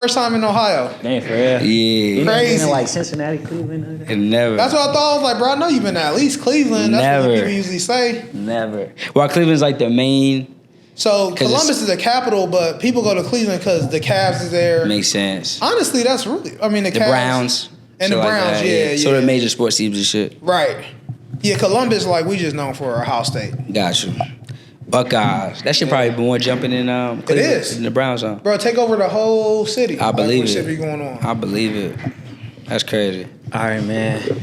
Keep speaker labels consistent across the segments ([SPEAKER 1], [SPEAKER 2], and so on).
[SPEAKER 1] First time in Ohio.
[SPEAKER 2] Damn, for real.
[SPEAKER 3] Yeah.
[SPEAKER 1] Crazy.
[SPEAKER 2] Been in like Cincinnati, Cleveland.
[SPEAKER 3] Never.
[SPEAKER 1] That's what I thought. I was like, bro, I know you've been to at least Cleveland. That's
[SPEAKER 3] Never.
[SPEAKER 1] what people usually say.
[SPEAKER 3] Never. Well, Cleveland's like the main.
[SPEAKER 1] So Columbus is the capital, but people go to Cleveland because the Cavs is there.
[SPEAKER 3] Makes sense.
[SPEAKER 1] Honestly, that's really. I mean, the Cavs,
[SPEAKER 3] Browns.
[SPEAKER 1] and the
[SPEAKER 3] shit
[SPEAKER 1] Browns.
[SPEAKER 3] like that,
[SPEAKER 1] yeah.
[SPEAKER 3] So the major sports teams and shit.
[SPEAKER 1] Right. Yeah, Columbus, like we just known for our house state.
[SPEAKER 3] Got you. Buckeyes. That should probably be more jumping in Cleveland.
[SPEAKER 1] It is.
[SPEAKER 3] In the Browns, huh?
[SPEAKER 1] Bro, take over the whole city.
[SPEAKER 3] I believe
[SPEAKER 1] what
[SPEAKER 3] it.
[SPEAKER 1] shit be going on?
[SPEAKER 3] I believe it. That's crazy.
[SPEAKER 2] All right, man.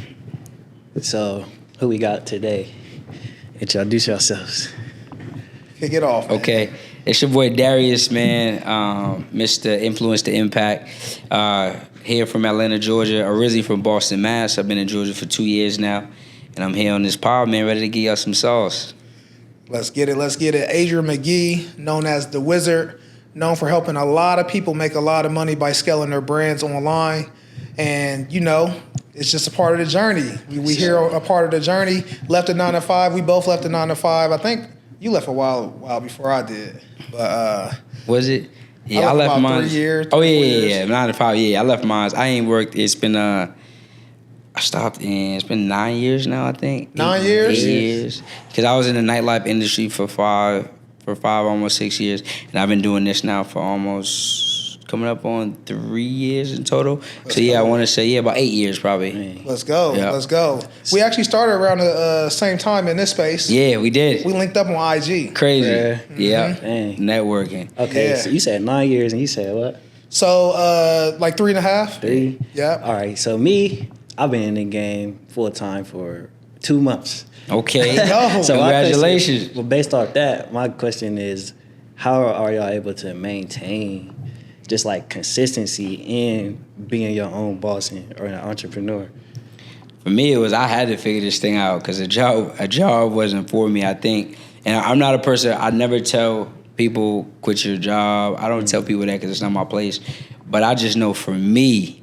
[SPEAKER 2] So, who we got today? Introduce yourselves.
[SPEAKER 1] Kick it off. Man.
[SPEAKER 3] Okay. It's your boy Darius, man. Mr. Influence to Impact. Here from Atlanta, Georgia. Originally from Boston, Mass. I've been in Georgia for 2 years now. And I'm here on this pod, man, ready to give y'all some sauce.
[SPEAKER 1] Let's get it. Let's get it. Adrian McGee, known as the Wizard, known for helping a lot of people make a lot of money by scaling their brands online. And, you know, it's just a part of the journey. We here a part of the journey. Left a 9 to 5. We both left a 9 to 5. I think you left a while before I did. But
[SPEAKER 3] Was it? Yeah, I
[SPEAKER 1] left
[SPEAKER 3] left
[SPEAKER 1] about
[SPEAKER 3] mine.
[SPEAKER 1] 3 years.
[SPEAKER 3] Oh
[SPEAKER 1] 4
[SPEAKER 3] yeah,
[SPEAKER 1] years.
[SPEAKER 3] yeah, 9 to 5. Yeah, I left mine. I ain't worked. It's been I stopped in. It's been 9 years now, I think.
[SPEAKER 1] 9 years?
[SPEAKER 3] 8 years. Because I was in the nightlife industry for five, almost 6 years, and I've been doing this now for almost coming up on 3 years in total. I want to say about 8 years probably.
[SPEAKER 1] Let's go.
[SPEAKER 3] Yeah.
[SPEAKER 1] Let's go. We actually started around the same time in this space.
[SPEAKER 3] Yeah, we did.
[SPEAKER 1] We linked up on IG.
[SPEAKER 3] Crazy.
[SPEAKER 2] Yeah.
[SPEAKER 3] Yeah.
[SPEAKER 2] Dang.
[SPEAKER 3] Networking.
[SPEAKER 2] Okay,
[SPEAKER 1] Yeah.
[SPEAKER 2] so you said 9 years, and you said what?
[SPEAKER 1] So, like 3.5.
[SPEAKER 2] 3?
[SPEAKER 1] Yeah.
[SPEAKER 2] All right, so me, I've been in the game full time for 2 months.
[SPEAKER 3] Okay.
[SPEAKER 1] go.
[SPEAKER 2] So my
[SPEAKER 3] Congratulations.
[SPEAKER 2] question- well, based off that, my question is, how are y'all able to maintain just like consistency in being your own boss or an entrepreneur?
[SPEAKER 3] For me, it was I had to figure this thing out because a job wasn't for me, I think. And I'm not a person, I never tell people quit your job. I don't tell people that because it's not my place. But I just know for me,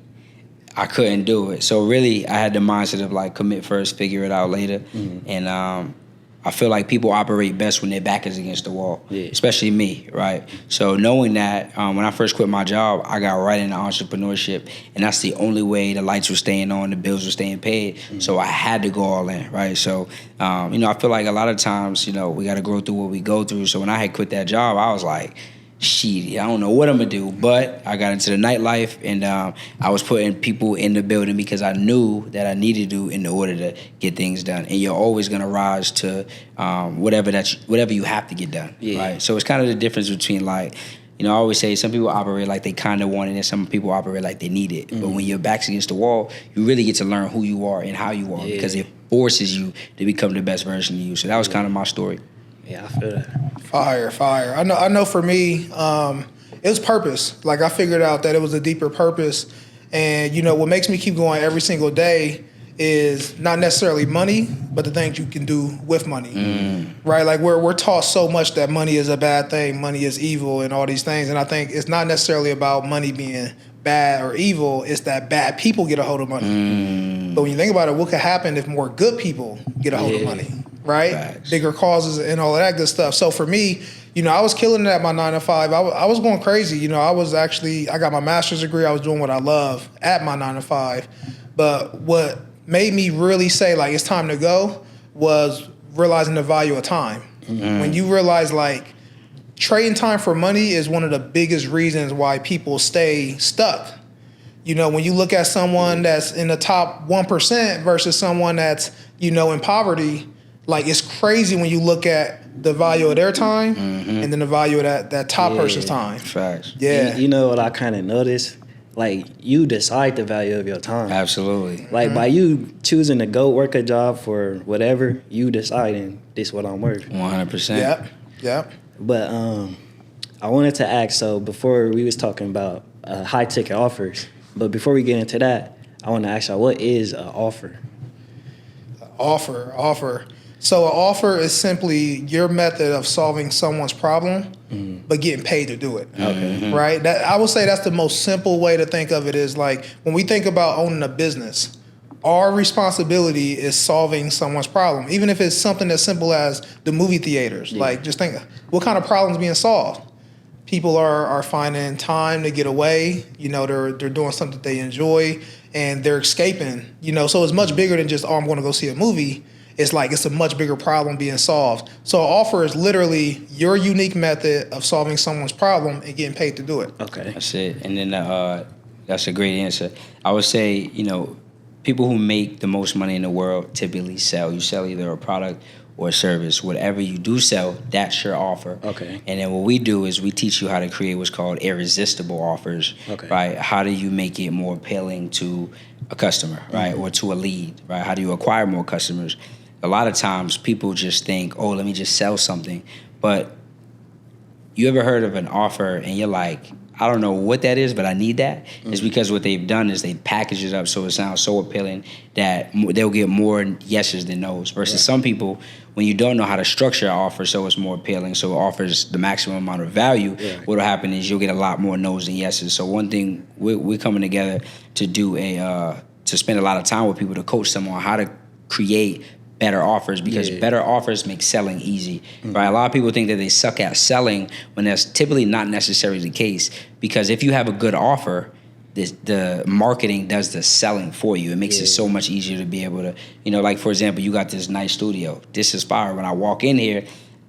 [SPEAKER 3] I couldn't do it. So really, I had the mindset of like commit first, figure it out later. And I feel like people operate best when their back is against the wall, especially me, right? So knowing that, when I first quit my job, I got right into entrepreneurship, and that's the only way the lights were staying on, the bills were staying paid. So I had to go all in, right? So, I feel like a lot of times, we got to grow through what we go through. So when I had quit that job, I was like, shit, I don't know what I'm gonna do, but I got into the nightlife, and I was putting people in the building because I knew that I needed to in order to get things done. And you're always gonna rise to whatever you have to get done, right? So it's kind of the difference between like, I always say some people operate like they kind of want it, and some people operate like they need it. But when your back's against the wall, you really get to learn who you are and how you are because it forces you to become the best version of you. So that was kind of my story.
[SPEAKER 2] Yeah, I feel that.
[SPEAKER 1] Fire. I know for me, it was purpose. Like I figured out that it was a deeper purpose. And what makes me keep going every single day is not necessarily money, but the things you can do with money. Right? Like we're taught so much that money is a bad thing, money is evil and all these things. And I think it's not necessarily about money being bad or evil, it's that bad people get a hold of money. But when you think about it, what could happen if more good people get a hold of money? Right?
[SPEAKER 3] Facts.
[SPEAKER 1] Bigger causes and all of that good stuff. So for me, I was killing it at my 9 to 5. I was going crazy. I got my master's degree. I was doing what I love at my 9 to 5. But what made me really say, like, it's time to go was realizing the value of time. When you realize, like, trading time for money is one of the biggest reasons why people stay stuck. When you look at someone that's in the top 1% versus someone that's, in poverty, like it's crazy when you look at the value of their time and then the value of that top person's time.
[SPEAKER 3] Facts.
[SPEAKER 1] Yeah.
[SPEAKER 2] You know what I kind of noticed? Like, you decide the value of your time.
[SPEAKER 3] Absolutely.
[SPEAKER 2] Like, by you choosing to go work a job for whatever, you deciding this what I'm worth.
[SPEAKER 3] 100%.
[SPEAKER 1] Yep.
[SPEAKER 2] But I wanted to ask, so before we was talking about high-ticket offers, but before we get into that, I want to ask y'all, what is an offer?
[SPEAKER 1] Offer. So an offer is simply your method of solving someone's problem, but getting paid to do it.
[SPEAKER 2] Okay.
[SPEAKER 1] Right? That I would say that's the most simple way to think of it is like when we think about owning a business, our responsibility is solving someone's problem. Even if it's something as simple as the movie theaters. Like just think, what kind of problems being solved? people are finding time to get away. You know, they're doing something that they enjoy and they're escaping. You know, so it's much bigger than just, oh, I'm going to go see a movie. It's like it's a much bigger problem being solved. So an offer is literally your unique method of solving someone's problem and getting paid to do it.
[SPEAKER 2] Okay.
[SPEAKER 3] That's it. And then that's a great answer. I would say, you know, people who make the most money in the world typically sell. You sell either a product or a service. Whatever you do sell, that's your offer.
[SPEAKER 2] Okay.
[SPEAKER 3] And then what we do is we teach you how to create what's called irresistible offers.
[SPEAKER 2] Okay.
[SPEAKER 3] Right? How do you make it more appealing to a customer, right? Or to a lead, right? How do you acquire more customers? A lot of times people just think, oh, let me just sell something. But you ever heard of an offer and you're like, I don't know what that is, but I need that? It's because what they've done is they package it up so it sounds so appealing that they'll get more yeses than nos. Versus some people, when you don't know how to structure an offer so it's more appealing, so it offers the maximum amount of value, what'll happen is you'll get a lot more nos than yeses. So one thing, we're coming together to do to spend a lot of time with people to coach them on how to create better offers, because better offers make selling easy, right? A lot of people think that they suck at selling when that's typically not necessarily the case, because if you have a good offer, the marketing does the selling for you. It makes it so much easier to be able to, you know, like for example, you got this nice studio. This is fire. When I walk in here,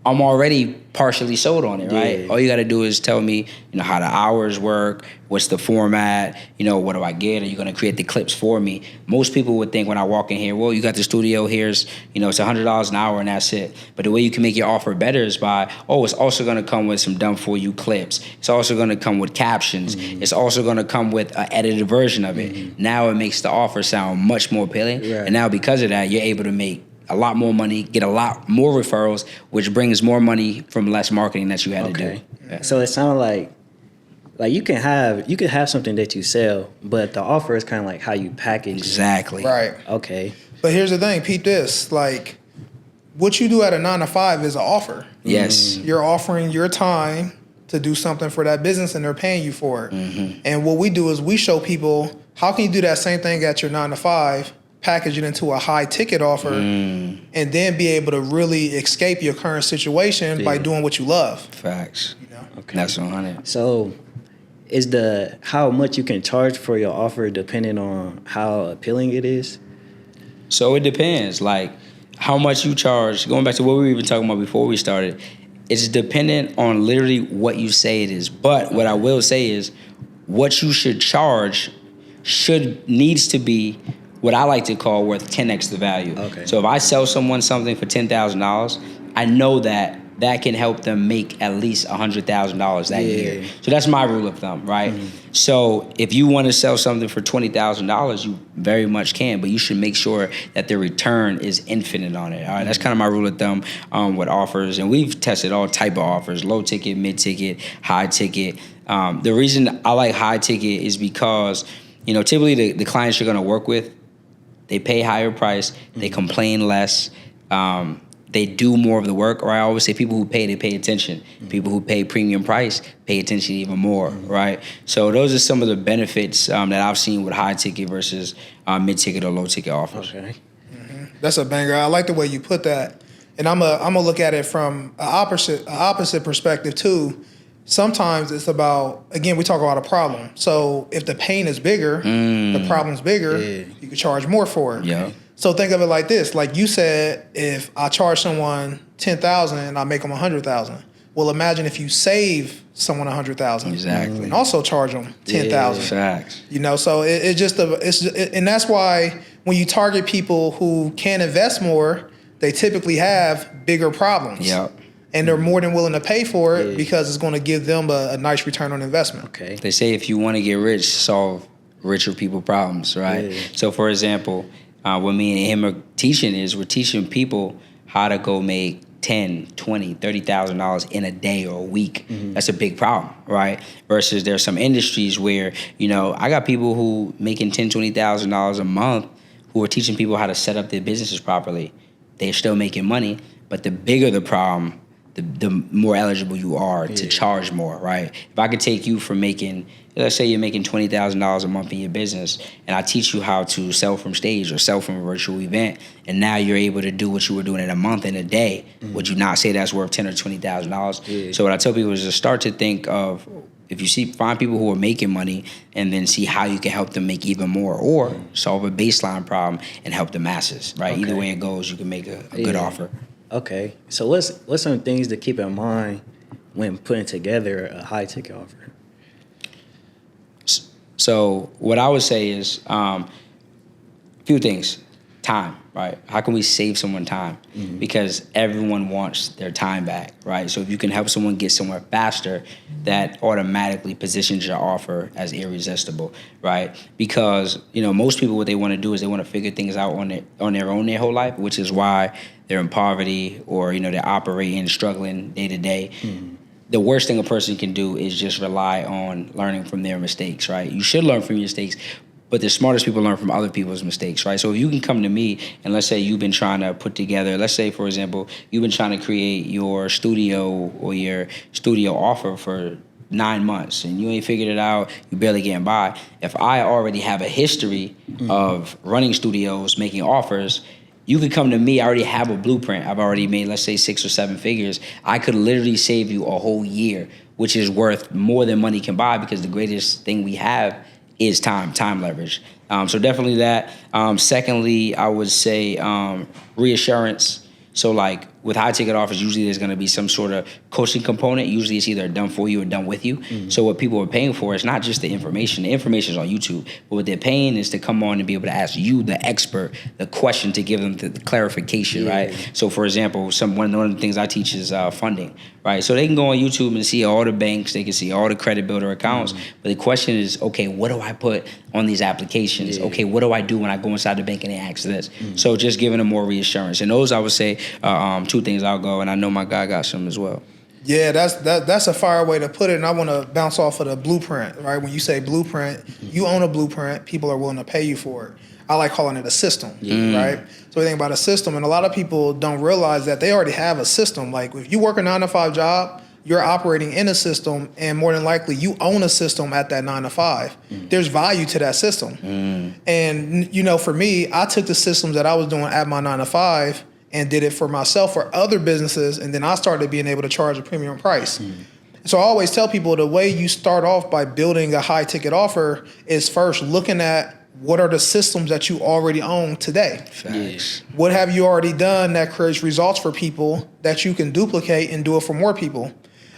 [SPEAKER 3] I'm already partially sold on it, right? All you got to do is tell me, you know, how the hours work, what's the format, you know, what do I get? Are you going to create the clips for me? Most people would think when I walk in here, well, you got the studio, here's, you know, it's $100 an hour and that's it. But the way you can make your offer better is by, oh, it's also going to come with some done for you clips. It's also going to come with captions. It's also going to come with an edited version of it. Now it makes the offer sound much more appealing. And now because of that, you're able to make a lot more money, get a lot more referrals, which brings more money from less marketing that you had to do.
[SPEAKER 2] Yeah. So it sounds like you can have something that you sell, but the offer is kind of like how you package.
[SPEAKER 3] Exactly.
[SPEAKER 1] Right.
[SPEAKER 2] Okay.
[SPEAKER 1] But here's the thing, peep this. Like, what you do at a 9 to 5 is an offer.
[SPEAKER 3] Yes.
[SPEAKER 1] You're offering your time to do something for that business and they're paying you for it. And what we do is we show people, how can you do that same thing at your 9 to 5, package it into a high ticket offer, and then be able to really escape your current situation by doing what you love.
[SPEAKER 3] Facts.
[SPEAKER 1] You know?
[SPEAKER 2] Okay.
[SPEAKER 3] That's 100.
[SPEAKER 2] So is how much you can charge for your offer depending on how appealing it is?
[SPEAKER 3] So it depends, like how much you charge. Going back to what we were even talking about before we started, it's dependent on literally what you say it is. But what I will say is, what you should charge needs to be what I like to call worth 10x the value.
[SPEAKER 2] Okay.
[SPEAKER 3] So if I sell someone something for $10,000, I know that can help them make at least $100,000 that year. So that's my rule of thumb, right? So if you want to sell something for $20,000, you very much can, but you should make sure that the return is infinite on it. All right, that's kind of my rule of thumb with offers, and we've tested all type of offers: low ticket, mid ticket, high ticket. The reason I like high ticket is because, you know, typically the clients you're going to work with, they pay higher price, they complain less, they do more of the work. Or I always say people who pay, they pay attention. People who pay premium price pay attention even more, right? So those are some of the benefits that I've seen with high ticket versus mid ticket or low ticket offers.
[SPEAKER 2] Okay.
[SPEAKER 1] That's a banger. I like the way you put that. And I'm gonna look at it from an opposite perspective too. Sometimes it's about, again, we talk about a problem. So if the pain is bigger, the problem's bigger, you can charge more for it.
[SPEAKER 3] Yeah.
[SPEAKER 1] So think of it like this. Like you said, if I charge someone $10,000 and I make them $100,000. Well, imagine if you save someone $100,000.
[SPEAKER 3] Exactly.
[SPEAKER 1] And also charge them $10,000.
[SPEAKER 3] Facts.
[SPEAKER 1] You know, so and that's why when you target people who can invest more, they typically have bigger problems.
[SPEAKER 3] Yep.
[SPEAKER 1] And they're more than willing to pay for it because it's going to give them a nice return on investment.
[SPEAKER 2] Okay.
[SPEAKER 3] They say if you want to get rich, solve richer people problems, right? So for example, what me and him are teaching is we're teaching people how to go make $10,000, $20,000, $30,000 in a day or a week. That's a big problem, right? Versus there's some industries where, you know, I got people who making $10,000, $20,000 a month who are teaching people how to set up their businesses properly. They're still making money, but the bigger the problem, the more eligible you are to charge more, right? If I could take you from making, let's say you're making $20,000 a month in your business, and I teach you how to sell from stage or sell from a virtual event, and now you're able to do what you were doing in a month, in a day, would you not say that's worth $10,000 or $20,000?
[SPEAKER 2] Yeah.
[SPEAKER 3] So what I tell people is to start to think of, if you find people who are making money, and then see how you can help them make even more, or solve a baseline problem and help the masses, right?
[SPEAKER 2] Okay.
[SPEAKER 3] Either way it goes, you can make a good offer.
[SPEAKER 2] Okay. So what's some things to keep in mind when putting together a high ticket offer?
[SPEAKER 3] So what I would say is a few things. Time, right? How can we save someone time? Because everyone wants their time back, right? So if you can help someone get somewhere faster, that automatically positions your offer as irresistible, right? Because, most people, what they want to do is they want to figure things out on their own their whole life, which is why they're in poverty, or, they're operating, struggling day to day. The worst thing a person can do is just rely on learning from their mistakes, right? You should learn from your mistakes, but the smartest people learn from other people's mistakes, right? So if you can come to me and let's say you've been trying to put together, let's say, for example, you've been trying to create your studio or your studio offer for 9 months and you ain't figured it out, you barely getting by. If I already have a history of running studios, making offers, you could come to me. I already have a blueprint. I've already made, let's say, 6 or 7 figures. I could literally save you a whole year, which is worth more than money can buy, because the greatest thing we have is time leverage. So definitely that. Secondly, I would say reassurance. So like with high ticket offers, usually there's going to be some sort of coaching component. Usually it's either done for you or done with you. So what people are paying for is not just the information. The information is on YouTube. But what they're paying is to come on and be able to ask you, the expert, the question to give them the clarification, right? So for example, one of the things I teach is funding, right? So they can go on YouTube and see all the banks. They can see all the credit builder accounts. But the question is, okay, what do I put on these applications? Okay, what do I do when I go inside the bank and they ask this? So just giving them more reassurance. And those, I would say, 2 things I'll go, and I know my guy got some as well.
[SPEAKER 1] Yeah, that's a fire way to put it, and I want to bounce off of the blueprint, right? When you say blueprint, you own a blueprint, people are willing to pay you for it. I like calling it a system, right? So we think about a system, and a lot of people don't realize that they already have a system. Like if you work a 9-to-5 job, you're operating in a system, and more than likely you own a system at that 9-to-5. There's value to that system. And, for me, I took the systems that I was doing at my 9-to-5 and did it for myself for other businesses, and then I started being able to charge a premium price. So I always tell people the way you start off by building a high ticket offer is first looking at what are the systems that you already own today.
[SPEAKER 3] Facts.
[SPEAKER 1] What have you already done that creates results for people that you can duplicate and do it for more people?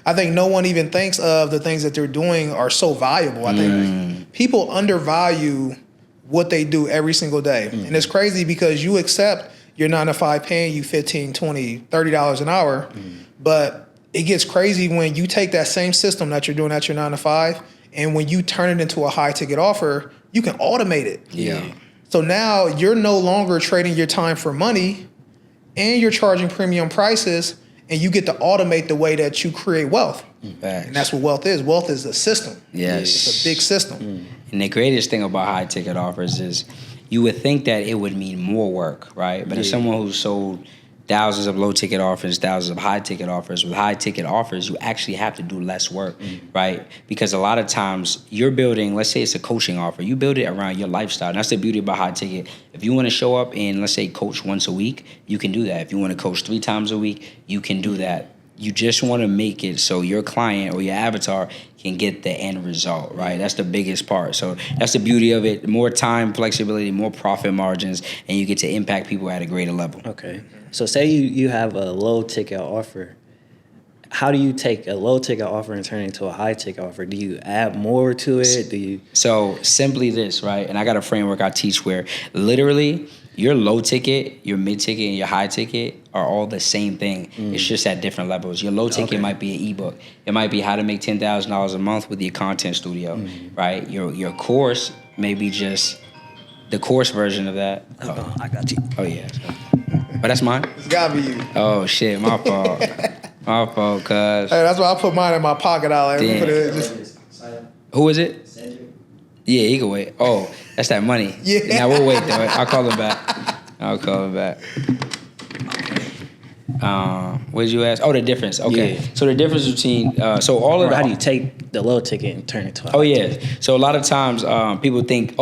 [SPEAKER 1] I think no one even thinks of the things that they're doing are so valuable. I think people undervalue what they do every single day. And it's crazy because you accept your 9-to-5 paying you $15, $20, $30 an hour, but it gets crazy when you take that same system that you're doing at your 9-to-5, and when you turn it into a high ticket offer, you can automate it.
[SPEAKER 3] Yeah.
[SPEAKER 1] So now you're no longer trading your time for money, and you're charging premium prices, and you get to automate the way that you create wealth.
[SPEAKER 3] Facts.
[SPEAKER 1] And that's what wealth is. Wealth is a system.
[SPEAKER 3] Yes.
[SPEAKER 1] It's a big system.
[SPEAKER 3] And the greatest thing about high ticket offers is you would think that it would mean more work, right? But as someone who's sold thousands of low ticket offers, thousands of high ticket offers, with high ticket offers, you actually have to do less work, right? Because a lot of times you're building, let's say it's a coaching offer, you build it around your lifestyle. And that's the beauty about high ticket. If you want to show up and, let's say, coach once a week, you can do that. If you want to coach 3 times a week, you can do that. You just want to make it so your client or your avatar can get the end result, right? That's the biggest part. So that's the beauty of it. More time, flexibility, more profit margins, and you get to impact people at a greater level.
[SPEAKER 2] Okay. So say you have a low ticket offer. How do you take a low ticket offer and turn it into a high ticket offer? Do you add more to it?
[SPEAKER 3] So simply this, right? And I got a framework I teach where literally your low ticket, your mid ticket, and your high ticket are all the same thing. It's just at different levels. Your low ticket might be an ebook. It might be how to make $10,000 a month with your content studio, right? Your course may be just the course version of that.
[SPEAKER 2] Oh, I got you.
[SPEAKER 3] Oh yeah. But that's mine.
[SPEAKER 1] It's gotta be you.
[SPEAKER 3] Oh shit, my fault. My fault, cuz.
[SPEAKER 1] Hey, that's why I put mine in my pocket.
[SPEAKER 3] Who is it? Yeah, he can wait. Oh, that's that money.
[SPEAKER 1] Yeah.
[SPEAKER 3] Now we'll wait though. I'll call him back. What did you ask? Oh, the difference. Okay.
[SPEAKER 2] Yeah.
[SPEAKER 3] So the difference between so all of
[SPEAKER 2] Or
[SPEAKER 3] the
[SPEAKER 2] how do you take the low ticket and turn it to a
[SPEAKER 3] Oh
[SPEAKER 2] high
[SPEAKER 3] yeah.
[SPEAKER 2] ticket?
[SPEAKER 3] So a lot of times people think,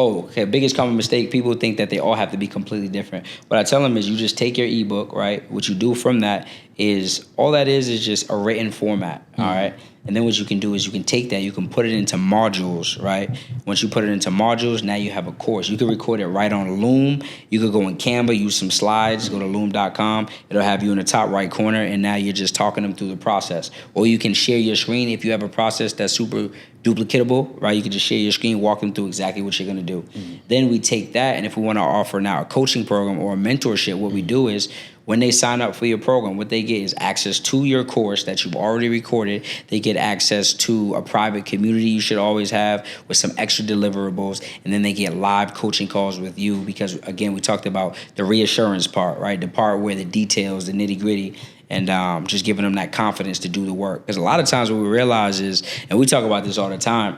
[SPEAKER 3] biggest common mistake. People think that they all have to be completely different. What I tell them is, you just take your ebook, right? What you do from that is all that is just a written format, all right. And then what you can do is you can take that, you can put it into modules, right? Once you put it into modules, now you have a course. You can record it right on Loom. You could go in Canva, use some slides, go to loom.com. It'll have you in the top right corner, and now you're just talking them through the process. Or you can share your screen if you have a process that's super duplicatable, right? You can just share your screen, walk them through exactly what you're gonna do. Then we take that, and if we wanna offer now a coaching program or a mentorship, what we do is, when they sign up for your program, what they get is access to your course that you've already recorded. They get access to a private community you should always have with some extra deliverables. And then they get live coaching calls with you because, again, we talked about the reassurance part, right? The part where the details, the nitty gritty, and just giving them that confidence to do the work. Because a lot of times what we realize is, and we talk about this all the time,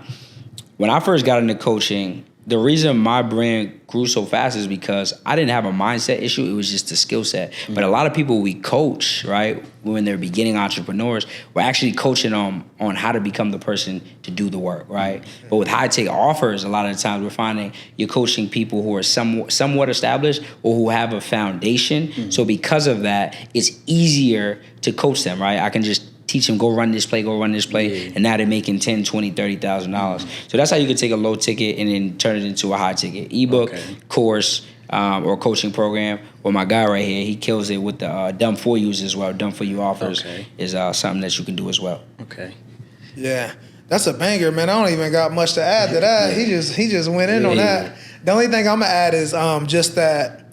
[SPEAKER 3] when I first got into coaching, the reason my brand grew so fast is because I didn't have a mindset issue. It was just a skill set. But a lot of people we coach, right, when they're beginning entrepreneurs, we're actually coaching them on how to become the person to do the work, right? But with high ticket offers, a lot of the times we're finding you're coaching people who are somewhat established or who have a foundation. So because of that, it's easier to coach them, right? I can just teach them, go run this play, and now they're making $10,000, $20,000, $30,000. So that's how you can take a low ticket and then turn it into a high ticket ebook, course, or coaching program. Well, my guy right here, he kills it with the done for yous as well. Done for you offers is something that you can do as well.
[SPEAKER 2] Okay.
[SPEAKER 1] Yeah, that's a banger, man. I don't even got much to add to that. He just went in on that. The only thing I'm gonna add is just that.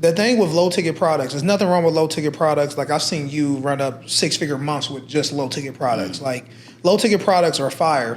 [SPEAKER 1] The thing with low ticket products, there's nothing wrong with low ticket products. Like, I've seen you run up 6-figure months with just low ticket products. Like, low ticket products are fire.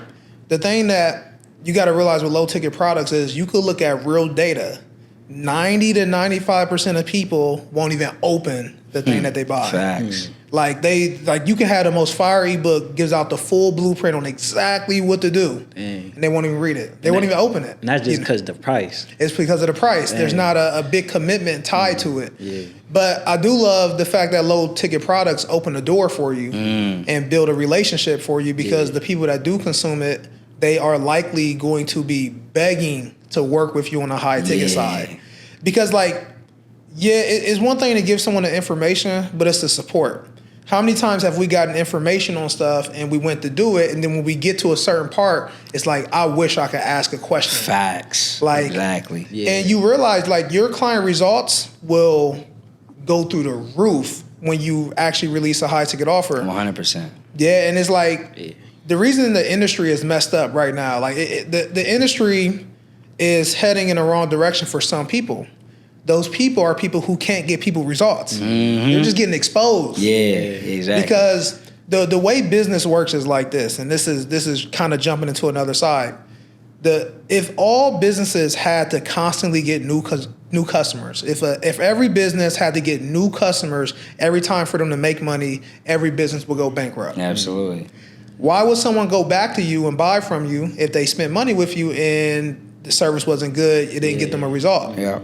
[SPEAKER 1] The thing that you got to realize with low ticket products is you could look at real data. 90 to 95% of people won't even open the thing that they buy.
[SPEAKER 3] Facts.
[SPEAKER 1] Like, you can have the most fire ebook, gives out the full blueprint on exactly what to do, and they won't even read it. They won't even open it.
[SPEAKER 2] And that's just because of the price.
[SPEAKER 1] It's because of the price. There's not a big commitment tied to it.
[SPEAKER 2] Yeah.
[SPEAKER 1] But I do love the fact that low ticket products open the door for you and build a relationship for you, because the people that do consume it, they are likely going to be begging to work with you on the high ticket side. Because, like, it's one thing to give someone the information, but it's the support. How many times have we gotten information on stuff and we went to do it, and then when we get to a certain part, it's like, I wish I could ask a question.
[SPEAKER 3] Facts.
[SPEAKER 1] Like,
[SPEAKER 3] exactly.
[SPEAKER 1] And you realize, like, your client results will go through the roof when you actually release a high ticket offer.
[SPEAKER 3] 100%.
[SPEAKER 1] Yeah, and it's like, the reason the industry is messed up right now, like, the industry is heading in the wrong direction for some people. Those people are people who can't get people results. They're just getting exposed.
[SPEAKER 3] Yeah, exactly.
[SPEAKER 1] Because the way business works is like this, and this is kind of jumping into another side. If all businesses had to constantly get new customers, if every business had to get new customers every time for them to make money, every business would go bankrupt.
[SPEAKER 3] Absolutely.
[SPEAKER 1] Why would someone go back to you and buy from you if they spent money with you and the service wasn't good, it didn't get them a result?
[SPEAKER 3] Yeah.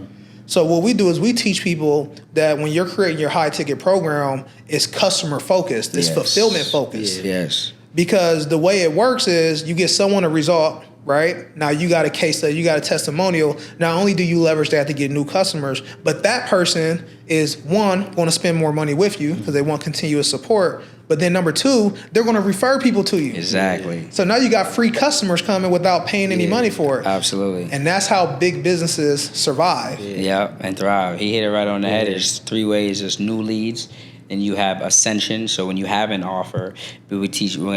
[SPEAKER 1] So what we do is we teach people that when you're creating your high ticket program, it's customer focused, it's fulfillment focused.
[SPEAKER 3] Yes.
[SPEAKER 1] Because the way it works is you get someone a result, right? Now you got a case study, you got a testimonial. Not only do you leverage that to get new customers, but that person is, one, going to spend more money with you because they want continuous support. But then number two, they're going to refer people to you.
[SPEAKER 3] Exactly.
[SPEAKER 1] So now you got free customers coming without paying any money for it.
[SPEAKER 3] Absolutely.
[SPEAKER 1] And that's how big businesses survive.
[SPEAKER 3] Yeah, and thrive. He hit it right on the head. There's 3 ways. There's new leads, and you have ascension. So when you have an offer, we're going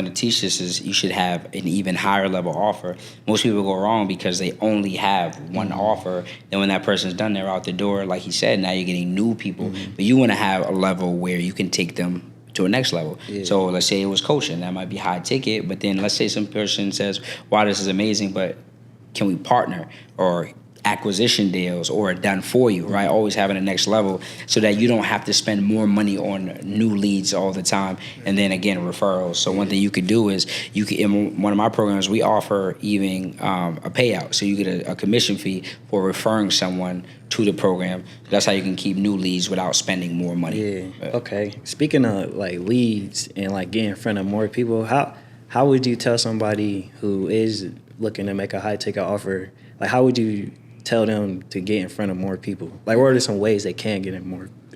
[SPEAKER 3] to teach this is you should have an even higher level offer. Most people go wrong because they only have one offer. Then when that person's done, they're out the door. Like he said, now you're getting new people. But you want to have a level where you can take them to a next level. So let's say it was coaching. That might be high ticket. But then let's say some person says, wow, this is amazing, but can we partner? Or acquisition deals or done for you, right? Always having the next level so that you don't have to spend more money on new leads all the time. And then again, referrals. So one thing you could do is in one of my programs, we offer even a payout. So you get a commission fee for referring someone to the program. That's how you can keep new leads without spending more money.
[SPEAKER 2] Yeah. Okay. Speaking of like leads and like getting in front of more people, how would you tell somebody who is looking to make a high ticket offer, like how would you tell them to get in front of more people? Like what are some ways they can get in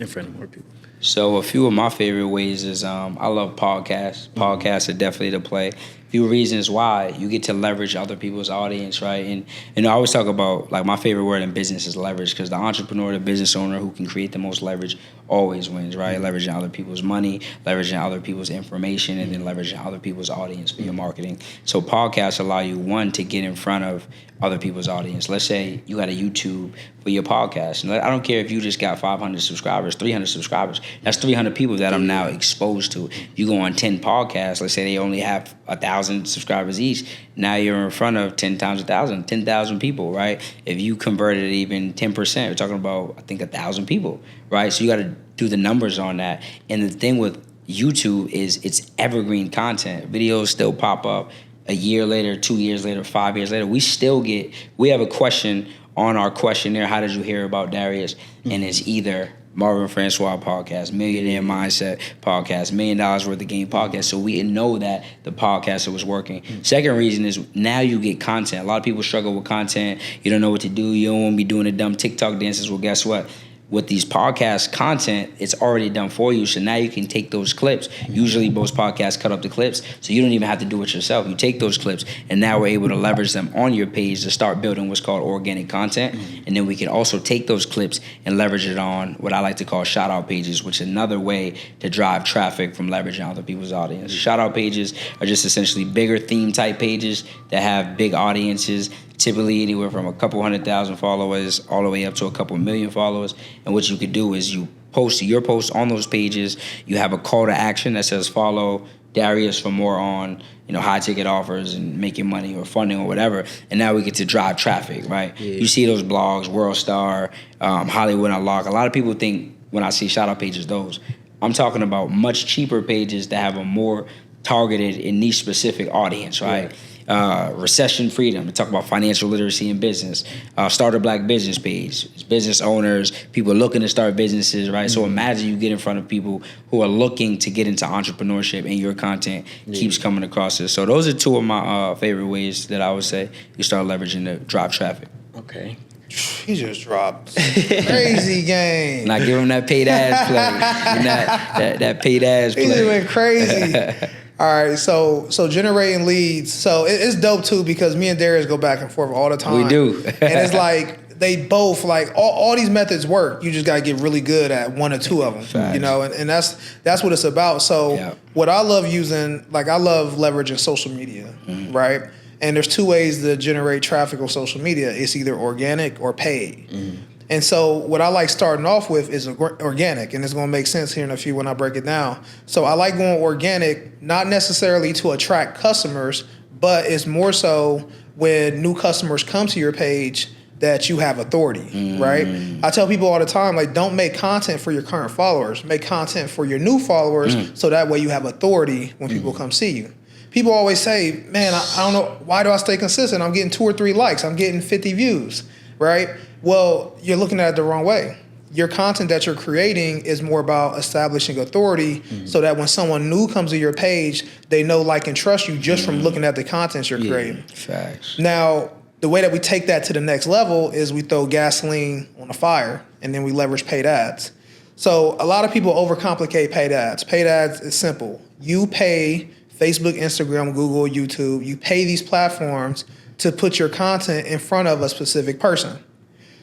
[SPEAKER 2] front of more people?
[SPEAKER 3] So a few of my favorite ways is I love podcasts. Podcasts are definitely the play. Few reasons why. You get to leverage other people's audience, right? And I always talk about, like, my favorite word in business is leverage, because the entrepreneur, the business owner who can create the most leverage always wins, right? Leveraging other people's money, leveraging other people's information, and then leveraging other people's audience for your marketing. So podcasts allow you, one, to get in front of other people's audience. Let's say you got a YouTube for your podcast. And I don't care if you just got 500 subscribers, 300 subscribers. That's 300 people that I'm now exposed to. You go on 10 podcasts, let's say they only have 1,000 subscribers each. Now you're in front of 10 times 1,000, 10,000 people, right? If you converted even 10%, we're talking about, I think, 1,000 people, right? So you got to do the numbers on that. And the thing with YouTube is it's evergreen content. Videos still pop up a year later, 2 years later, 5 years later. We have a question on our questionnaire, how did you hear about Darius? And it's either Marvin Francois podcast, Millionaire Mindset podcast, $1 million worth of game podcast. So we know that the podcaster was working. Second reason is now you get content. A lot of people struggle with content. You don't know what to do. You don't want to be doing the dumb TikTok dances. Well, guess what? With these podcast content, it's already done for you. So now you can take those clips. Usually most podcasts cut up the clips, so you don't even have to do it yourself. You take those clips, and now we're able to leverage them on your page to start building what's called organic content. And then we can also take those clips and leverage it on what I like to call shout-out pages, which is another way to drive traffic from leveraging other people's audience. Shout-out pages are just essentially bigger theme-type pages that have big audiences, typically anywhere from a couple 100,000 followers all the way up to a couple million followers. And what you could do is you post your post on those pages. You have a call to action that says follow Darius for more on, high ticket offers and making money or funding or whatever. And now we get to drive traffic, right? Yeah. You see those blogs, World Star, Hollywood Unlocked. A lot of people think when I see shout out pages, those. I'm talking about much cheaper pages that have a more targeted and niche specific audience, right? Yeah. Recession freedom, to talk about financial literacy in business. Start a black business page. It's business owners, people looking to start businesses, right? So imagine you get in front of people who are looking to get into entrepreneurship, and your content keeps coming across this. So those are two of my favorite ways that I would say you start leveraging to drive traffic.
[SPEAKER 2] Okay.
[SPEAKER 1] He just dropped crazy game.
[SPEAKER 3] Not give him that paid ads play. that paid ads play.
[SPEAKER 1] He just went crazy. All right, so generating leads. So it's dope too, because me and Darius go back and forth all the time.
[SPEAKER 3] We do.
[SPEAKER 1] And it's like they both, like, all these methods work. You just got to get really good at one or two of them. Facts. And that's what it's about. So what I love using, like, I love leveraging social media, right? And there's two ways to generate traffic on social media. It's either organic or paid. And so what I like starting off with is organic, and it's going to make sense here in a few when I break it down. So I like going organic, not necessarily to attract customers, but it's more so when new customers come to your page that you have authority, right? I tell people all the time, like, don't make content for your current followers. Make content for your new followers, so that way you have authority when people come see you. People always say, man, I don't know, why do I stay consistent? I'm getting 2 or 3 likes. I'm getting 50 views, right? Well, you're looking at it the wrong way. Your content that you're creating is more about establishing authority, so that when someone new comes to your page, they know, like, and trust you just from looking at the content you're creating.
[SPEAKER 3] Facts.
[SPEAKER 1] Now, the way that we take that to the next level is we throw gasoline on a fire, and then we leverage paid ads. So a lot of people overcomplicate paid ads. Paid ads is simple. You pay Facebook, Instagram, Google, YouTube. You pay these platforms to put your content in front of a specific person.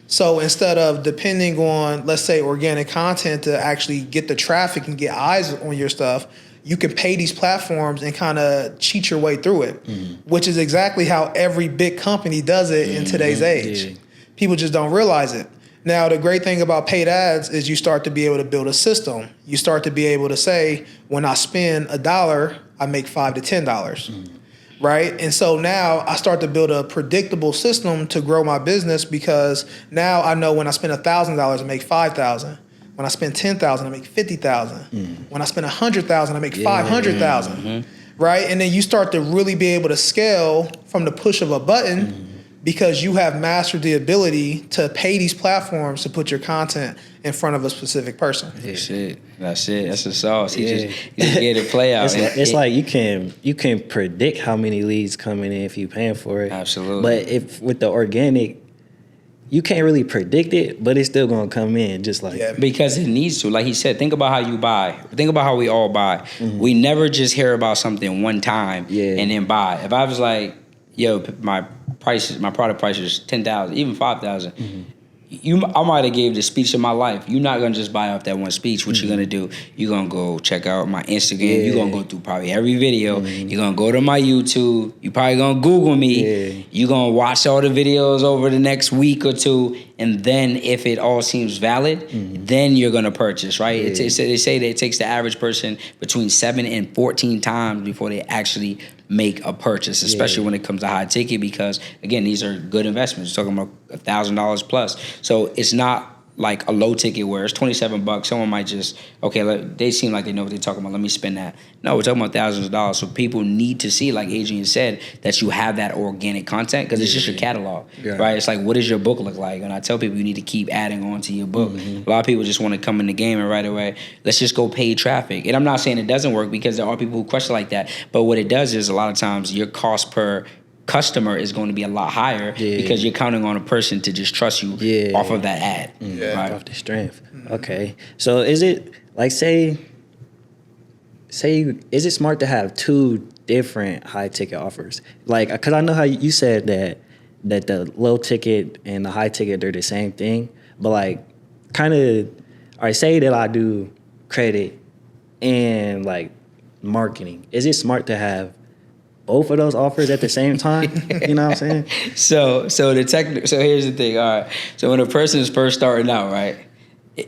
[SPEAKER 1] So instead of depending on, let's say, organic content to actually get the traffic and get eyes on your stuff, you can pay these platforms and kind of cheat your way through it, which is exactly how every big company does it in today's age. People just don't realize it. Now, the great thing about paid ads is you start to be able to build a system. You start to be able to say, when I spend $1, I make $5 to $10. right? And so now I start to build a predictable system to grow my business because now I know when I spend $1,000, I make $5,000. When I spend $10,000, I make $50,000. When I spend $100,000, I make $500,000. Right? And then you start to really be able to scale from the push of a button because you have mastered the ability to pay these platforms to put your content in front of a specific person.
[SPEAKER 3] That's it. That's the sauce. He just get it play out.
[SPEAKER 2] It's like you can predict how many leads coming in if you paying for it.
[SPEAKER 3] Absolutely.
[SPEAKER 2] But if with the organic, you can't really predict it, but it's still gonna come in just like
[SPEAKER 3] because it needs to. Like he said, think about how you buy. Think about how we all buy. We never just hear about something one time and then buy. If I was like, yo, my product price is $10,000, even $5,000. I might have gave the speech of my life. You're not gonna just buy off that one speech. What you're gonna do? You're gonna go check out my Instagram. You're gonna go through probably every video. You're gonna go to my YouTube. You probably gonna Google me. You're gonna watch all the videos over the next week or two, and then if it all seems valid, then you're gonna purchase. Right? They say that it takes the average person between 7 and 14 times before they actually make a purchase, especially when it comes to high ticket, because again, these are good investments. We're talking about $1,000 plus. So it's not like a low ticket where it's $27. Someone might just, they seem like they know what they're talking about. Let me spend that. No, we're talking about thousands of dollars. So people need to see, like Adrian said, that you have that organic content because it's just your catalog, right? It's like, what does your book look like? And I tell people you need to keep adding on to your book. A lot of people just want to come in the game and right away, let's just go pay traffic. And I'm not saying it doesn't work because there are people who question like that. But what it does is a lot of times your cost per customer is going to be a lot higher because you're counting on a person to just trust you off of that ad. Right?
[SPEAKER 2] Off the strength. Okay. So is it like say is it smart to have two different high ticket offers? Like, because I know how you said that the low ticket and the high ticket they're the same thing, but like kind of, all right, say that I do credit and like marketing. Is it smart to have both of those offers at the same time? You know what I'm saying?
[SPEAKER 3] So here's the thing. All right. So when a person is first starting out, right,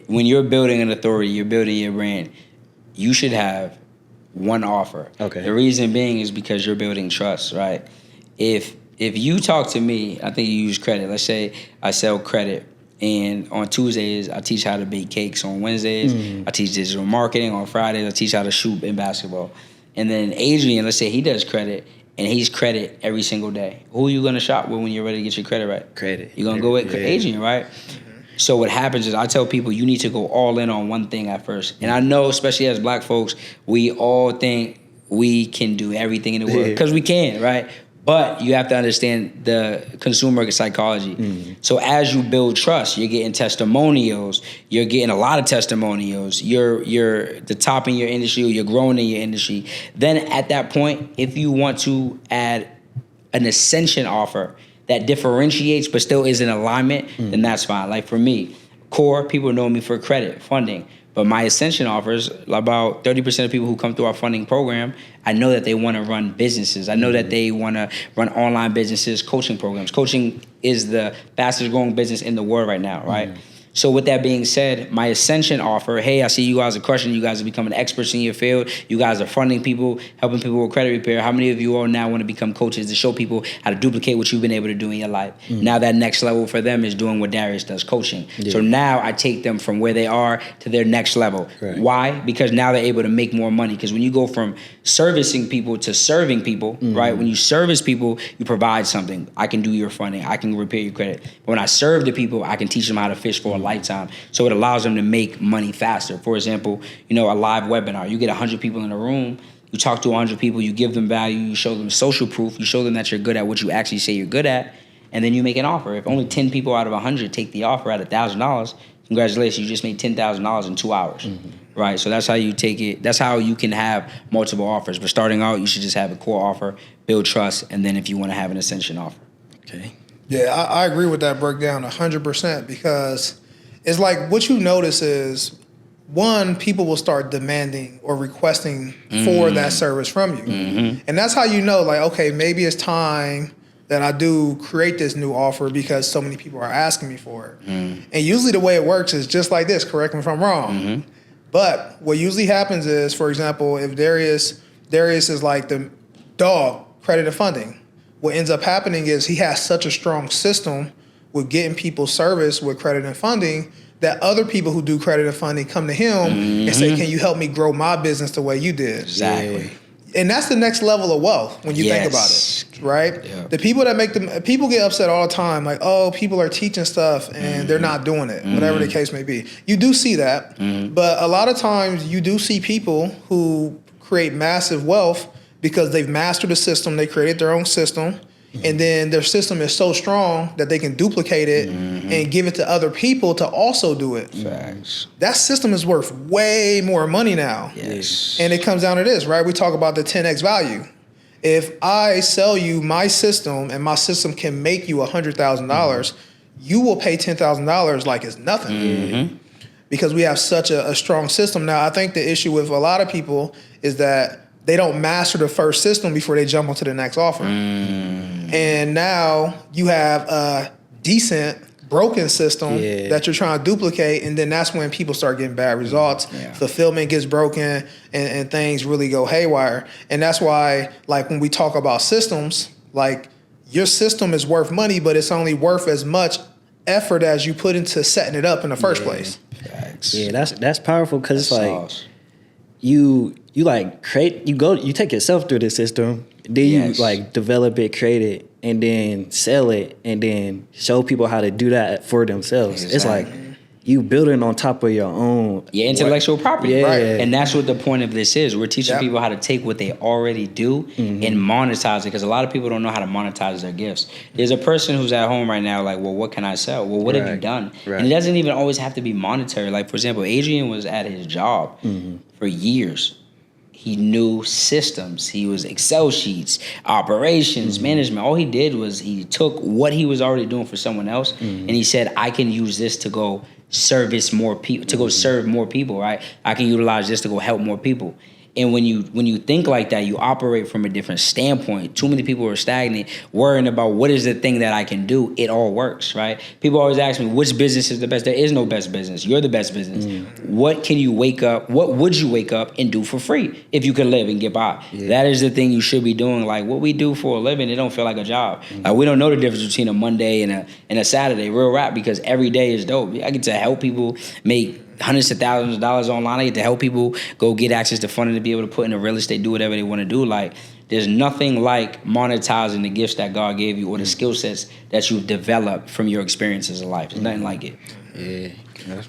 [SPEAKER 3] when you're building an authority, you're building your brand, you should have one offer. Okay. The reason being is because you're building trust, right? If you talk to me, I think you use credit. Let's say I sell credit, and on Tuesdays I teach how to bake cakes. On Wednesdays I teach digital marketing. On Fridays I teach how to shoot in basketball. And then Adrian, let's say he does credit, and he's credit every single day. Who are you going to shop with when you're ready to get your credit right?
[SPEAKER 2] Credit.
[SPEAKER 3] You're going to go with Adrian, right? So what happens is I tell people you need to go all in on one thing at first. And I know, especially as black folks, we all think we can do everything in the world because we can, right? But you have to understand the consumer psychology. So as you build trust, you're getting testimonials. You're getting a lot of testimonials. You're the top in your industry. You're growing in your industry. Then at that point, if you want to add an ascension offer that differentiates but still is in alignment, then that's fine. Like for me, core, people know me for credit, funding. But my ascension offers, about 30% of people who come through our funding program, I know that they want to run businesses. I know that they want to run online businesses, coaching programs. Coaching is the fastest growing business in the world right now, right? So with that being said, my ascension offer, hey, I see you guys are crushing. You guys are becoming experts in your field. You guys are funding people, helping people with credit repair. How many of you all now want to become coaches to show people how to duplicate what you've been able to do in your life? Now that next level for them is doing what Darius does, coaching. So now I take them from where they are to their next level. Right. Why? Because now they're able to make more money. Because when you go from servicing people to serving people, right? When you service people, you provide something. I can do your funding. I can repair your credit. But when I serve the people, I can teach them how to fish for a lifetime. So it allows them to make money faster. For example, a live webinar. You get 100 people in a room. You talk to 100 people. You give them value. You show them social proof. You show them that you're good at what you actually say you're good at. And then you make an offer. If only 10 people out of 100 take the offer at $1,000, congratulations, you just made $10,000 in 2 hours. Right? So that's how you take it. That's how you can have multiple offers. But starting out, you should just have a core offer, build trust, and then if you want to have an ascension offer.
[SPEAKER 2] Okay.
[SPEAKER 1] Yeah, I agree with that breakdown 100% because it's like what you notice is, one, people will start demanding or requesting for that service from you. And that's how you know, like, okay, maybe it's time that I do create this new offer because so many people are asking me for it. And usually the way it works is just like this, correct me if I'm wrong. But what usually happens is, for example, if Darius is like the dog credit and funding. What ends up happening is he has such a strong system with getting people service with credit and funding that other people who do credit and funding come to him and say, can you help me grow my business the way you did?
[SPEAKER 3] Exactly.
[SPEAKER 1] And that's the next level of wealth when you think about it, right?
[SPEAKER 3] Yeah.
[SPEAKER 1] The people that make them, people get upset all the time, like, oh, people are teaching stuff and they're not doing it, whatever the case may be. You do see that, but a lot of times you do see people who create massive wealth because they've mastered the system, they created their own system, and then their system is so strong that they can duplicate it and give it to other people to also do it.
[SPEAKER 3] Facts.
[SPEAKER 1] That system is worth way more money now.
[SPEAKER 3] Yes.
[SPEAKER 1] And it comes down to this, right? We talk about the 10x value. If I sell you my system and my system can make you $100,000, you will pay $10,000 like it's nothing. Because we have such a strong system. Now, I think the issue with a lot of people is that they don't master the first system before they jump onto the next offer. And now you have a decent broken system that you're trying to duplicate, and then that's when people start getting bad results. Fulfillment gets broken, and things really go haywire. And that's why, like, when we talk about systems, like, your system is worth money, but it's only worth as much effort as you put into setting it up in the first place.
[SPEAKER 3] Facts.
[SPEAKER 2] Yeah, that's powerful because it's like
[SPEAKER 3] sauce.
[SPEAKER 2] you like create, you take yourself through the system, then you like develop it, create it, and then sell it, and then show people how to do that for themselves. It's like you building on top of your own
[SPEAKER 3] intellectual property.
[SPEAKER 2] Yeah.
[SPEAKER 3] Right. And that's what the point of this is. We're teaching people how to take what they already do and monetize it, because a lot of people don't know how to monetize their gifts. There's a person who's at home right now like, well, what can I sell? Well, what have you done? And it doesn't even always have to be monetary. Like, for example, Adrian was at his job for years. He knew systems. He was Excel sheets, operations, management. All he did was he took what he was already doing for someone else and he said, I can use this to go service more people, to go serve more people, right? I can utilize this to go help more people. And when you think like that, you operate from a different standpoint. Too many people are stagnant, worrying about what is the thing that I can do. It all works, right? People always ask me, which business is the best? There is no best business. You're the best business. What can you wake up? What would you wake up and do for free if you could live and get by? That is the thing you should be doing. Like, what we do for a living, it don't feel like a job. Like, we don't know the difference between a Monday and a Saturday. Real rap, because every day is dope. I get to help people make hundreds of thousands of dollars online. I get to help people go get access to funding to be able to put into real estate, do whatever they want to do. Like, there's nothing like monetizing the gifts that God gave you or the skill sets that you've developed from your experiences in life. There's nothing like it.
[SPEAKER 2] Yeah.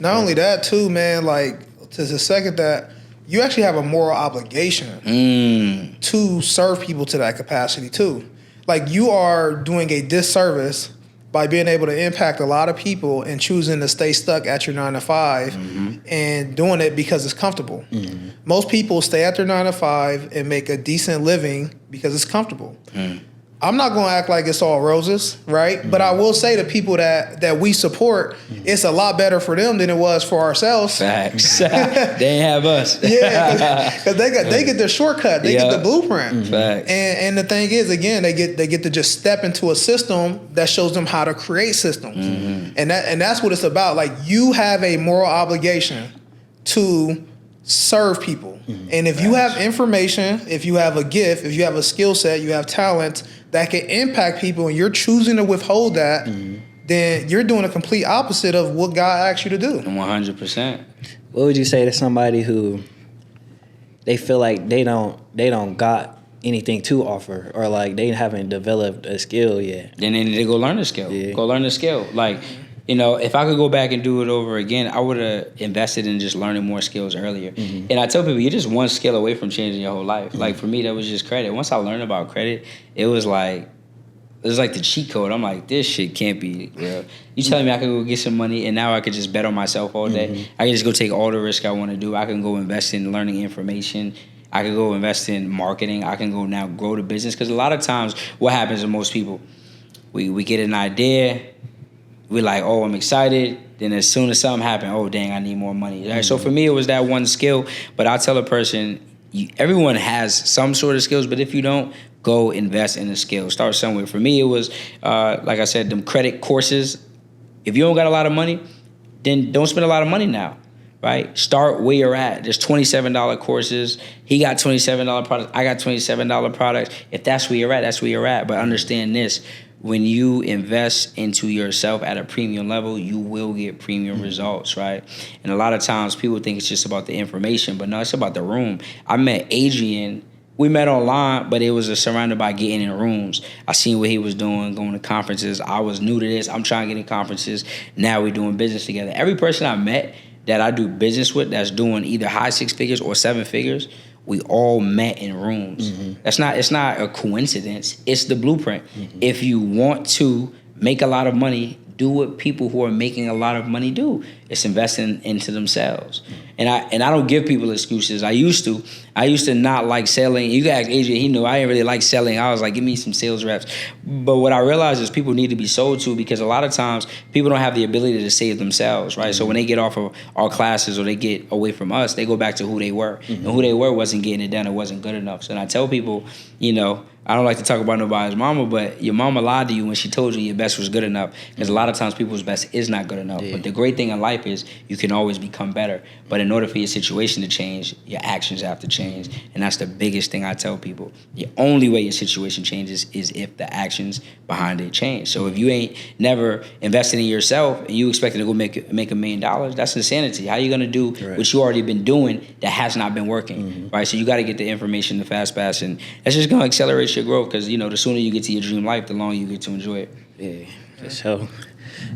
[SPEAKER 1] Not only that, too, man, like, to the second that you actually have a moral obligation to serve people to that capacity, too. Like, you are doing a disservice by being able to impact a lot of people and choosing to stay stuck at your 9 to 5 and doing it because it's comfortable. Most people stay at their 9 to 5 and make a decent living because it's comfortable. I'm not going to act like it's all roses, right? But I will say to people that we support, it's a lot better for them than it was for ourselves.
[SPEAKER 3] Facts. They ain't have us.
[SPEAKER 1] Because they get the shortcut, they get the blueprint.
[SPEAKER 3] Facts.
[SPEAKER 1] And the thing is, again, they get to just step into a system that shows them how to create systems, and that's what it's about. Like, you have a moral obligation to serve people, and if you have information, if you have a gift, if you have a skill set, you have talent that can impact people, and you're choosing to withhold that, then you're doing a complete opposite of what God asked you to do.
[SPEAKER 3] 100%.
[SPEAKER 2] What would you say to somebody who they feel like they don't got anything to offer, or like they haven't developed a skill yet?
[SPEAKER 3] Then they need to go learn the skill. Go learn the skill. Like, you know, if I could go back and do it over again, I would have invested in just learning more skills earlier. And I tell people, you're just one skill away from changing your whole life. Like, for me, that was just credit. Once I learned about credit, it was like the cheat code. I'm like, this shit can't be real. You telling me I could go get some money and now I could just bet on myself all day? I can just go take all the risk I want to do. I can go invest in learning information. I can go invest in marketing. I can go now grow the business. Because a lot of times what happens to most people, we get an idea. We're like, oh, I'm excited. Then as soon as something happens, oh, dang, I need more money. Right? So for me, it was that one skill. But I tell a person, everyone has some sort of skills, but if you don't, go invest in a skill. Start somewhere. For me, it was, like I said, them credit courses. If you don't got a lot of money, then don't spend a lot of money now. right? Start where you're at. There's $27 courses. He got $27 products. I got $27 products. If that's where you're at, that's where you're at. But understand this. When you invest into yourself at a premium level, you will get premium results, right? And a lot of times people think it's just about the information, but no, it's about the room. I met Adrian. We met online, but it was surrounded by getting in rooms. I seen what he was doing, going to conferences. I was new to this. I'm trying to get in conferences. Now we're doing business together. Every person I met that I do business with that's doing either high 6 figures or 7 figures, we all met in rooms. It's not a coincidence. It's the blueprint. If you want to make a lot of money, do what people who are making a lot of money do. It's investing into themselves. And I don't give people excuses. I used to not like selling. You can ask Adrian, he knew I didn't really like selling. I was like, give me some sales reps. But what I realized is people need to be sold to, because a lot of times people don't have the ability to save themselves, right? So when they get off of our classes or they get away from us, they go back to who they were. And who they were wasn't getting it done. It wasn't good enough. So I tell people, I don't like to talk about nobody's mama, but your mama lied to you when she told you your best was good enough. Because a lot of times people's best is not good enough. But the great thing in life is you can always become better. But in order for your situation to change, your actions have to change. And that's the biggest thing I tell people. The only way your situation changes is if the actions behind it change. So if you ain't never invested in yourself and you expected to go make $1 million, that's insanity. How are you going to do what you already been doing that has not been working, right? So you got to get the information, the fast pass, and that's just going to accelerate your growth, because, the sooner you get to your dream life, the longer you get to enjoy it.
[SPEAKER 2] Yeah, for sure.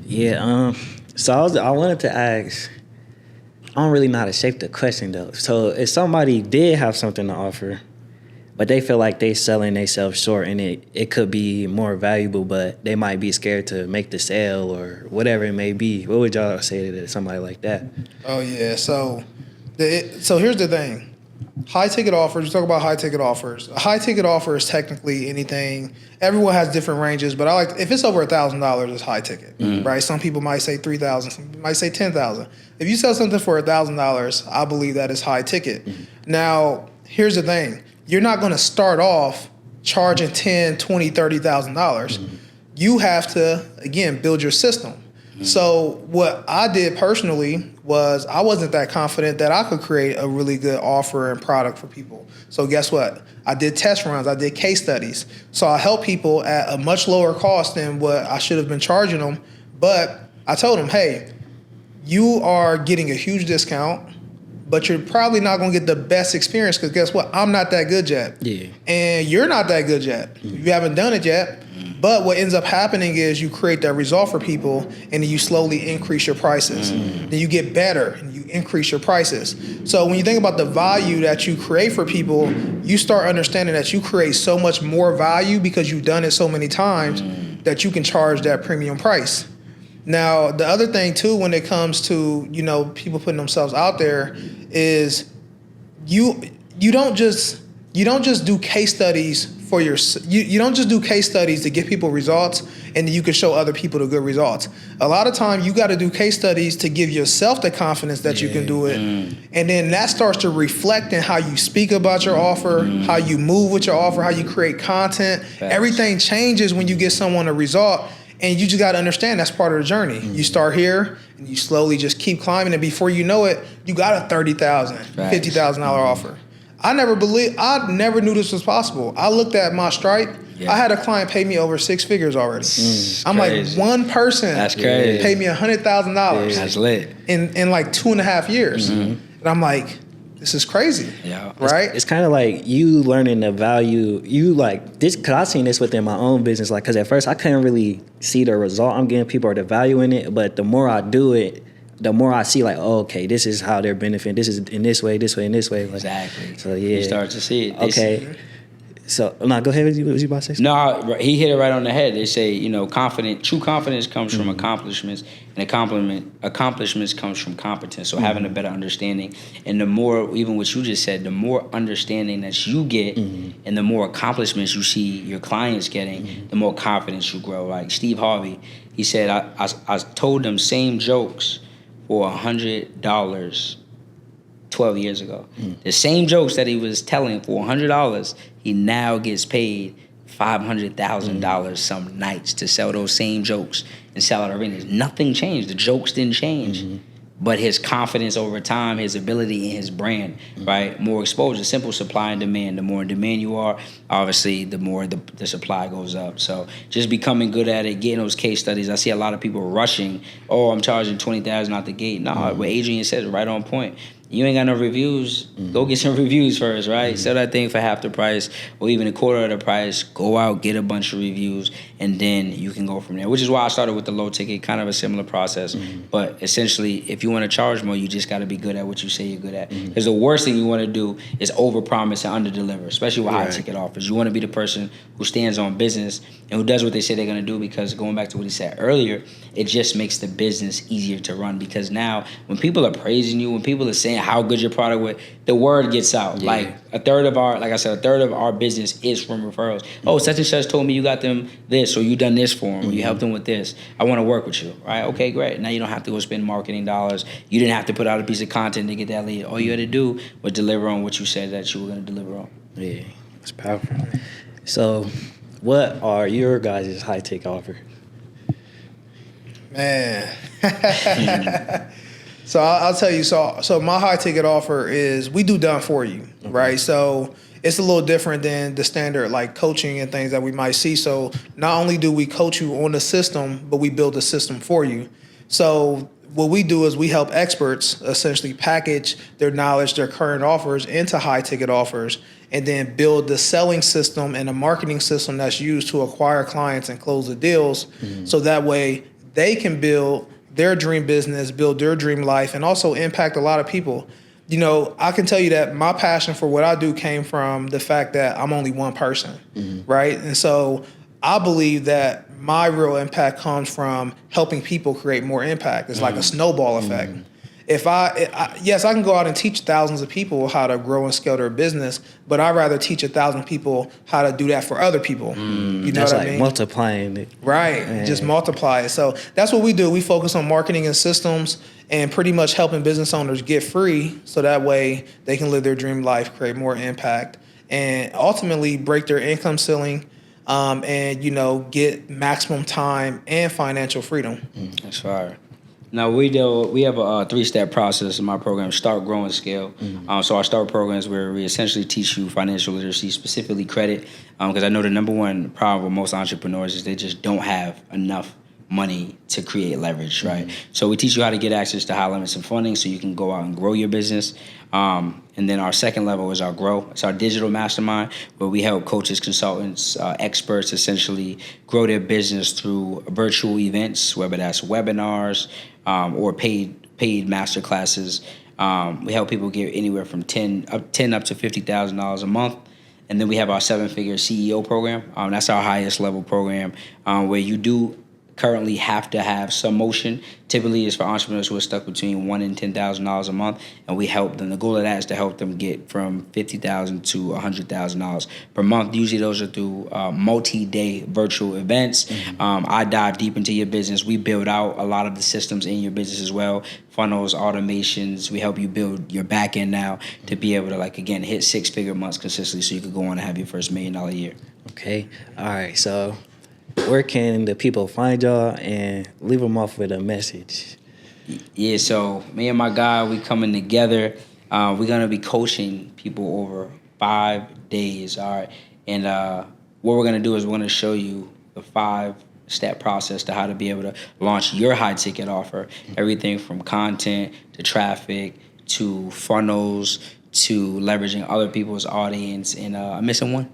[SPEAKER 2] Yeah, so I wanted to ask, I don't really know how to shape the question, though. So if somebody did have something to offer, but they feel like they selling themselves short and it could be more valuable, but they might be scared to make the sale or whatever it may be, what would y'all say to somebody like that?
[SPEAKER 1] Oh, yeah. So here's the thing. High ticket offers, you talk about high ticket offers. A high ticket offer is technically anything. Everyone has different ranges, but if it's over $1,000, it's high ticket, right? Some people might say $3,000, some people might say $10,000. If you sell something for $1,000, I believe that is high ticket. Now, here's the thing. You're not going to start off charging $10,000, $20,000, $30,000. You have to, again, build your system. So what I did personally was I wasn't that confident that I could create a really good offer and product for people. So guess what? I did test runs. I did case studies. So I helped people at a much lower cost than what I should have been charging them. But I told them, hey, you are getting a huge discount, but you're probably not going to get the best experience, because guess what? I'm not that good yet. Yeah. And you're not that good yet. You haven't done it yet. But what ends up happening is you create that result for people, and then you slowly increase your prices. Then you get better and you increase your prices. So when you think about the value that you create for people, you start understanding that you create so much more value because you've done it so many times that you can charge that premium price. Now, the other thing too, when it comes to, people putting themselves out there, is you don't just do case studies for you don't just do case studies to give people results and then you can show other people the good results. A lot of time you got to do case studies to give yourself the confidence that you can do it. And then that starts to reflect in how you speak about your offer, how you move with your offer, how you create content. Everything changes when you get someone a result. And you just got to understand that's part of the journey. You start here and you slowly just keep climbing, and before you know it, you got a $30,000, $50,000 offer. I never knew this was possible. I looked at my Stripe. I had a client pay me over 6 figures already. I'm crazy. Like, one person paid me $100,000.
[SPEAKER 3] That's lit.
[SPEAKER 1] In like 2.5 years. And I'm like, this is crazy. Yeah. Right?
[SPEAKER 2] It's kind of like you learning the value. You like this, because I've seen this within my own business. Like, because at first I couldn't really see the result I'm getting people or the value in it. But the more I do it, the more I see, like, oh, okay, this is how they're benefiting. This is in this way, and this way. Like,
[SPEAKER 3] exactly.
[SPEAKER 2] So, yeah.
[SPEAKER 3] You start to see it.
[SPEAKER 2] Okay. So, no, go ahead. Was you about to say something?
[SPEAKER 3] No, he hit it right on the head. They say, true confidence comes from accomplishments, and accomplishments comes from competence. So having a better understanding, and the more, even what you just said, the more understanding that you get, and the more accomplishments you see your clients getting, the more confidence you grow. Like Steve Harvey, he said, I told them same jokes for $100 12 years ago. The same jokes that he was telling for $100, he now gets paid $500,000 some nights to sell those same jokes and sell at arenas. Nothing changed. The jokes didn't change. but his confidence over time, his ability in his brand, right? More exposure, simple supply and demand. The more in demand you are, obviously, the more the supply goes up. So just becoming good at it, getting those case studies. I see a lot of people rushing. Oh, I'm charging $20,000 out the gate. No, what Adrian said is right on point. You ain't got no reviews, go get some reviews first, right? Sell that thing for half the price or even a quarter of the price. Go out, get a bunch of reviews, and then you can go from there, which is why I started with the low ticket, kind of a similar process. But essentially, if you want to charge more, you just got to be good at what you say you're good at. Because the worst thing you want to do is overpromise and underdeliver, especially with high ticket offers. You want to be the person who stands on business and who does what they say they're going to do, because going back to what he said earlier, it just makes the business easier to run. Because now when people are praising you, when people are saying how good your product was, the word gets out. Like a third of our business is from referrals. Oh, such and such told me you got them this, or you done this for them, or you helped them with this. I want to work with you, right? Okay, great. Now you don't have to go spend marketing dollars. You didn't have to put out a piece of content to get that lead. All you had to do was deliver on what you said that you were going to deliver on.
[SPEAKER 2] Yeah, it's powerful. So, what are your guys' high ticket offer?
[SPEAKER 1] Man. So I'll tell you. So my high ticket offer is we do done for you, right? So it's a little different than the standard like coaching and things that we might see. So not only do we coach you on the system, but we build a system for you. So what we do is we help experts essentially package their knowledge, their current offers into high ticket offers, and then build the selling system and a marketing system that's used to acquire clients and close the deals. So that way they can build their dream business, build their dream life, and also impact a lot of people. You know, I can tell you that my passion for what I do came from the fact that I'm only one person, right? And so I believe that my real impact comes from helping people create more impact. It's like a snowball effect. If yes, I can go out and teach thousands of people how to grow and scale their business, but I'd rather teach 1,000 people how to do that for other people. You know
[SPEAKER 2] That's
[SPEAKER 1] what
[SPEAKER 2] like
[SPEAKER 1] I mean?
[SPEAKER 2] multiplying it.
[SPEAKER 1] Right, just multiply it. So that's what we do. We focus on marketing and systems and pretty much helping business owners get free so that way they can live their dream life, create more impact, and ultimately break their income ceiling and, you know, get maximum time and financial freedom.
[SPEAKER 3] That's fire. Now we have a 3-step process in my program, Start, Grow, and Scale. So our Start program is where we essentially teach you financial literacy, specifically credit, because I know the number one problem with most entrepreneurs is they just don't have enough money to create leverage, right? So we teach you how to get access to high limits of funding so you can go out and grow your business. And then our second level is our Grow. It's our digital mastermind where we help coaches, consultants, experts essentially grow their business through virtual events, whether that's webinars or paid master classes. We help people get anywhere from 10 up to $50,000 a month. And then we have our 7-figure CEO program. That's our highest level program where you do currently have to have some motion. Typically, it's for entrepreneurs who are stuck between $1,000 and $10,000 a month, and we help them. The goal of that is to help them get from $50,000 to $100,000 per month. Usually, those are through multi-day virtual events. I dive deep into your business. We build out a lot of the systems in your business as well. Funnels, automations. We help you build your back end now to be able to, like, again, hit 6-figure months consistently so you could go on and have your first $1 million year.
[SPEAKER 2] Okay. All right. So where can the people find y'all and leave them off with a message?
[SPEAKER 3] Yeah, so me and my guy, we coming together. We're going to be coaching people over 5 days, all right? And what we're going to do is we're going to show you the 5-step process to how to be able to launch your high-ticket offer. Everything from content to traffic to funnels to leveraging other people's audience. And I'm missing one.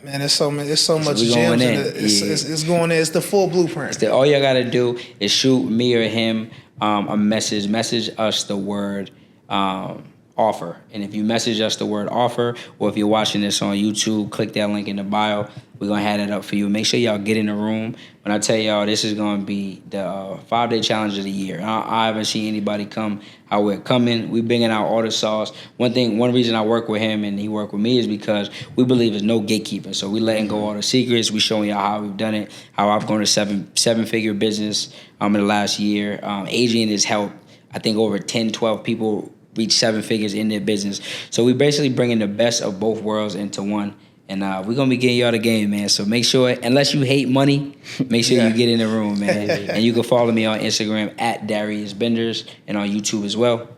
[SPEAKER 1] Man, there's so much gems
[SPEAKER 3] going
[SPEAKER 1] in
[SPEAKER 3] in.
[SPEAKER 1] it. It's going in. It's the full blueprint.
[SPEAKER 3] All you gotta do is shoot me or him a message. Message us the word offer. And if you message us the word offer, or if you're watching this on YouTube, click that link in the bio. We're gonna have that up for you. Make sure y'all get in the room. When I tell y'all, this is gonna be the 5-day challenge of the year. I haven't seen anybody come how we're coming. We're bringing out all the sauce. One reason I work with him and he work with me is because we believe there's no gatekeeping. So we letting go all the secrets. We showing y'all how we've done it, how I've grown a 7-figure business in the last year. Adrian has helped, I think, over 10, 12 people reach 7 figures in their business. So we basically bringing the best of both worlds into one. And we're going to be getting y'all the game, man. So make sure, unless you hate money, make sure you get in the room, man. And you can follow me on Instagram at Darius Benders and on YouTube as well.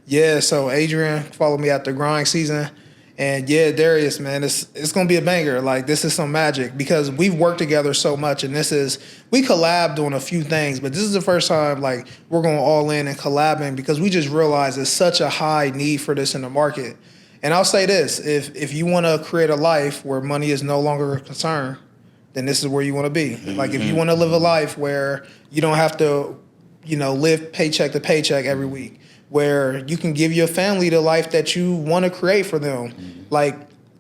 [SPEAKER 1] Yeah, so Adrian, follow me at the grind season. And yeah, Darius, man, it's gonna be a banger. Like, this is some magic because we've worked together so much, and we collabed on a few things, but this is the first time like we're going all in and collabing because we just realized there's such a high need for this in the market. And I'll say this: if you want to create a life where money is no longer a concern, then this is where you want to be. Like, if you want to live a life where you don't have to, live paycheck to paycheck every week, where you can give your family the life that you want to create for them. Like,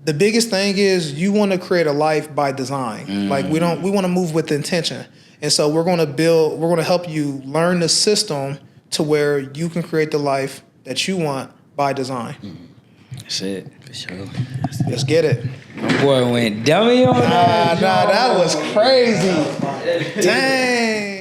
[SPEAKER 1] the biggest thing is you want to create a life by design. Like, we want to move with intention. And so we're going to help you learn the system to where you can create the life that you want by design.
[SPEAKER 3] That's it.
[SPEAKER 2] For sure.
[SPEAKER 1] Let's get it.
[SPEAKER 3] My boy went dummy on that.
[SPEAKER 1] Nah, that was crazy. Dang.